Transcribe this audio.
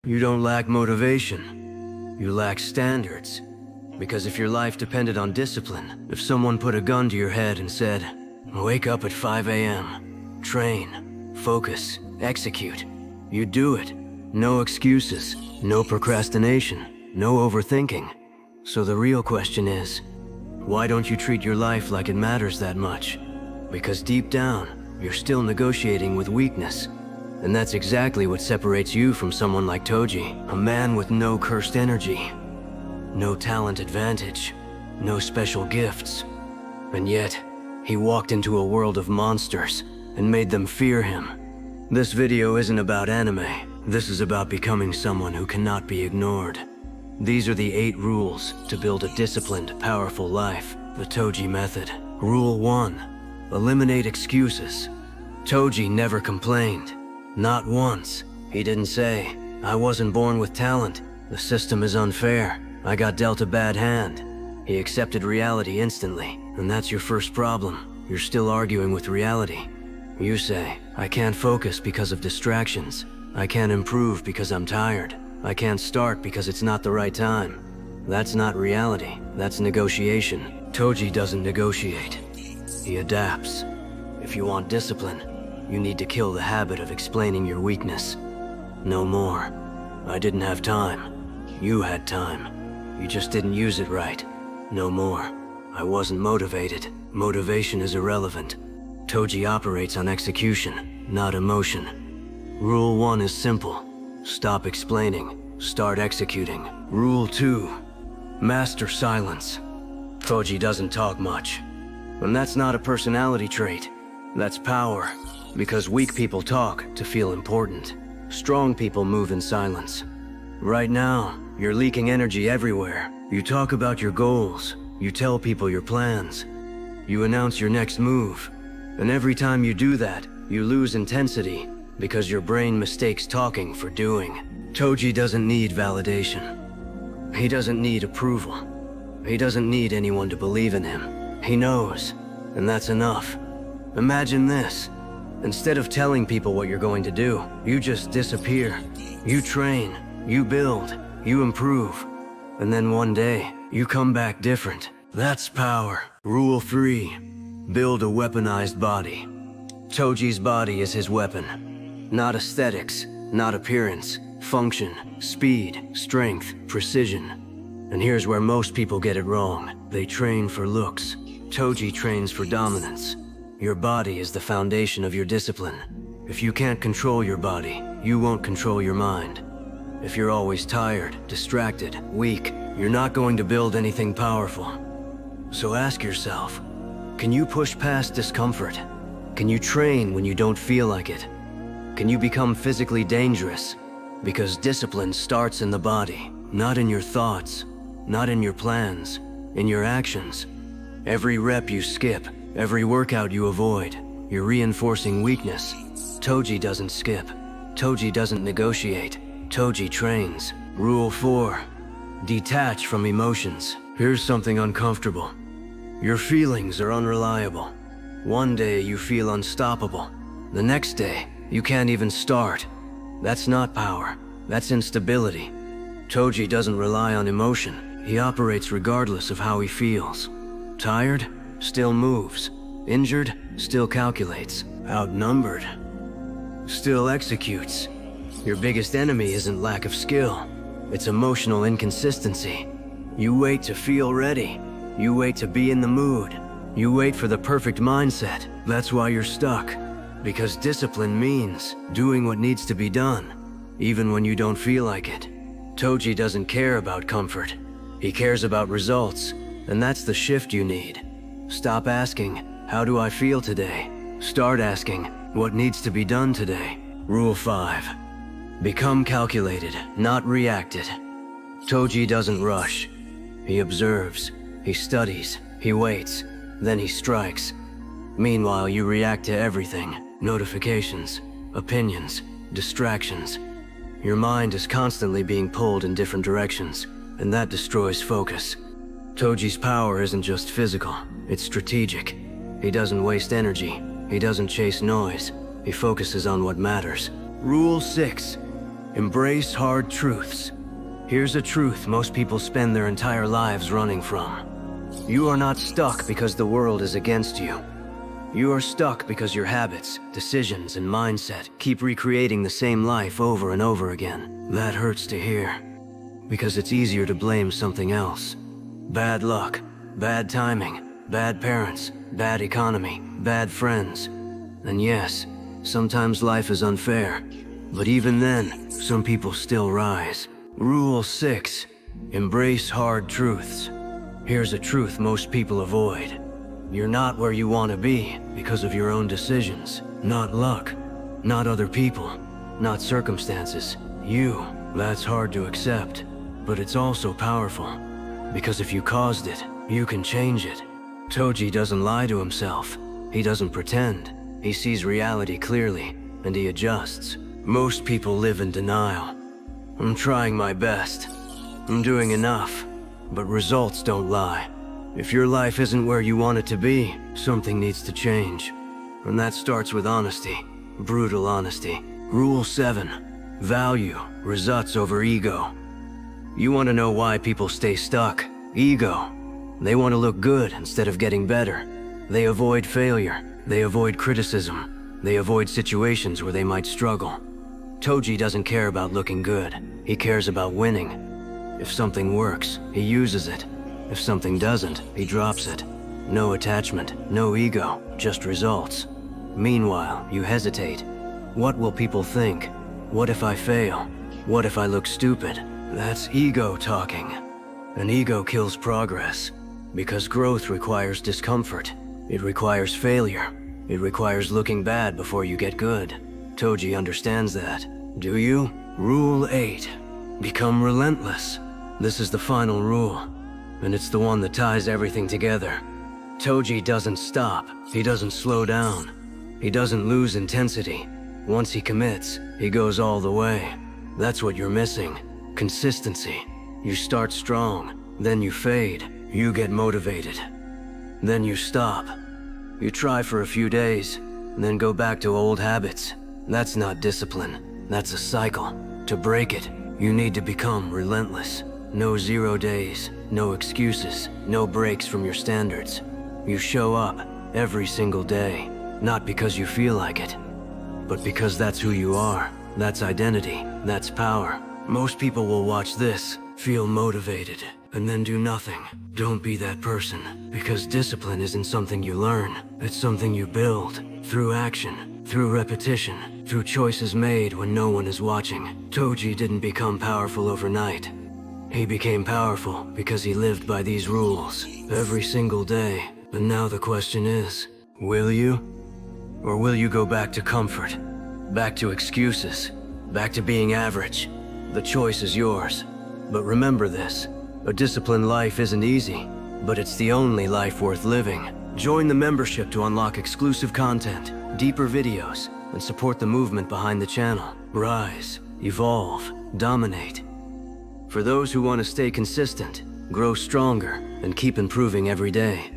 You don't lack motivation. You lack standards. Because if your life depended on discipline, if someone put a gun to your head and said, "Wake up at 5 a.m., train, focus, execute," you'd do it. No excuses, no procrastination, no overthinking. So the real question is, why don't you treat your life like it matters that much? Because deep down, you're still negotiating with weakness. And that's exactly what separates you from someone like Toji, a man with no cursed energy, no talent advantage, no special gifts. And yet, he walked into a world of monsters and made them fear him. This video isn't about anime. This is about becoming someone who cannot be ignored. These are the 8 rules to build a disciplined, powerful life, the Toji method. Rule 1. Eliminate excuses. Toji never complained. Not once. He didn't say, "I wasn't born with talent. The system is unfair. I got dealt a bad hand." He accepted reality instantly, and that's your first problem. You're still arguing with reality. You say, "I can't focus because of distractions. I can't improve because I'm tired. I can't start because it's not the right time." That's not reality. That's negotiation. Toji doesn't negotiate. He adapts. If you want discipline, you need to kill the habit of explaining your weakness. No more. "I didn't have time." You had time. You just didn't use it right. No more. "I wasn't motivated." Motivation is irrelevant. Toji operates on execution, not emotion. Rule 1 is simple. Stop explaining. Start executing. Rule 2. Master silence. Toji doesn't talk much. And that's not a personality trait. That's power. Because weak people talk to feel important. Strong people move in silence. Right now, you're leaking energy everywhere. You talk about your goals. You tell people your plans. You announce your next move. And every time you do that, you lose intensity because your brain mistakes talking for doing. Toji doesn't need validation. He doesn't need approval. He doesn't need anyone to believe in him. He knows, and that's enough. Imagine this. Instead of telling people what you're going to do, you just disappear. You train, you build, you improve. And then one day, you come back different. That's power. Rule 3. Build a weaponized body. Toji's body is his weapon. Not aesthetics, not appearance, function, speed, strength, precision. And here's where most people get it wrong. They train for looks. Toji trains for dominance. Your body is the foundation of your discipline. If you can't control your body, you won't control your mind. If you're always tired, distracted, weak, you're not going to build anything powerful. So ask yourself, can you push past discomfort? Can you train when you don't feel like it? Can you become physically dangerous? Because discipline starts in the body, not in your thoughts, not in your plans, in your actions. Every rep you skip, every workout you avoid, you're reinforcing weakness. Toji doesn't skip. Toji doesn't negotiate. Toji trains. Rule 4. Detach from emotions. Here's something uncomfortable. Your feelings are unreliable. One day you feel unstoppable. The next day, you can't even start. That's not power. That's instability. Toji doesn't rely on emotion. He operates regardless of how he feels. Tired? Still moves. Injured? Still calculates. Outnumbered? Still executes. Your biggest enemy isn't lack of skill. It's emotional inconsistency. You wait to feel ready. You wait to be in the mood. You wait for the perfect mindset. That's why you're stuck. Because discipline means doing what needs to be done, even when you don't feel like it. Toji doesn't care about comfort. He cares about results, and that's the shift you need. Stop asking, "How do I feel today?" Start asking, "What needs to be done today?" Rule 5. Become calculated, not reacted. Toji doesn't rush. He observes, he studies, he waits, then he strikes. Meanwhile, you react to everything. Notifications, opinions, distractions. Your mind is constantly being pulled in different directions, and that destroys focus. Toji's power isn't just physical, it's strategic. He doesn't waste energy. He doesn't chase noise. He focuses on what matters. Rule 6. Embrace hard truths. Here's a truth most people spend their entire lives running from. You are not stuck because the world is against you. You are stuck because your habits, decisions, and mindset keep recreating the same life over and over again. That hurts to hear, because it's easier to blame something else. Bad luck, bad timing, bad parents, bad economy, bad friends. And yes, sometimes life is unfair, but even then, some people still rise. Rule 6. Embrace hard truths. Here's a truth most people avoid. You're not where you want to be because of your own decisions. Not luck, not other people, not circumstances. You. That's hard to accept, but it's also powerful. Because if you caused it, you can change it. Toji doesn't lie to himself. He doesn't pretend. He sees reality clearly, and he adjusts. Most people live in denial. I'm trying my best. I'm doing enough. But results don't lie. If your life isn't where you want it to be, something needs to change. And that starts with honesty. Brutal honesty. Rule 7. Value results over ego. You want to know why people stay stuck? Ego. They want to look good instead of getting better. They avoid failure. They avoid criticism. They avoid situations where they might struggle. Toji doesn't care about looking good. He cares about winning. If something works, he uses it. If something doesn't, he drops it. No attachment, no ego, just results. Meanwhile, you hesitate. What will people think? What if I fail? What if I look stupid? That's ego talking. And ego kills progress. Because growth requires discomfort. It requires failure. It requires looking bad before you get good. Toji understands that. Do you? Rule 8. Become relentless. This is the final rule, and it's the one that ties everything together. Toji doesn't stop. He doesn't slow down. He doesn't lose intensity. Once he commits, he goes all the way. That's what you're missing. Consistency. You start strong, then you fade. You get motivated. Then you stop. You try for a few days, then go back to old habits. That's not discipline. That's a cycle. To break it, you need to become relentless. No 0 days, no excuses, no breaks from your standards. You show up every single day, not because you feel like it, but because that's who you are. That's identity, that's power. Most people will watch this, feel motivated, and then do nothing. Don't be that person, because discipline isn't something you learn. It's something you build, through action, through repetition, through choices made when no one is watching. Toji didn't become powerful overnight. He became powerful because he lived by these rules, every single day. And now the question is, will you? Or will you go back to comfort? Back to excuses? Back to being average? The choice is yours. But remember this, a disciplined life isn't easy, but it's the only life worth living. Join the membership to unlock exclusive content, deeper videos, and support the movement behind the channel. Rise, evolve, dominate. For those who want to stay consistent, grow stronger, and keep improving every day.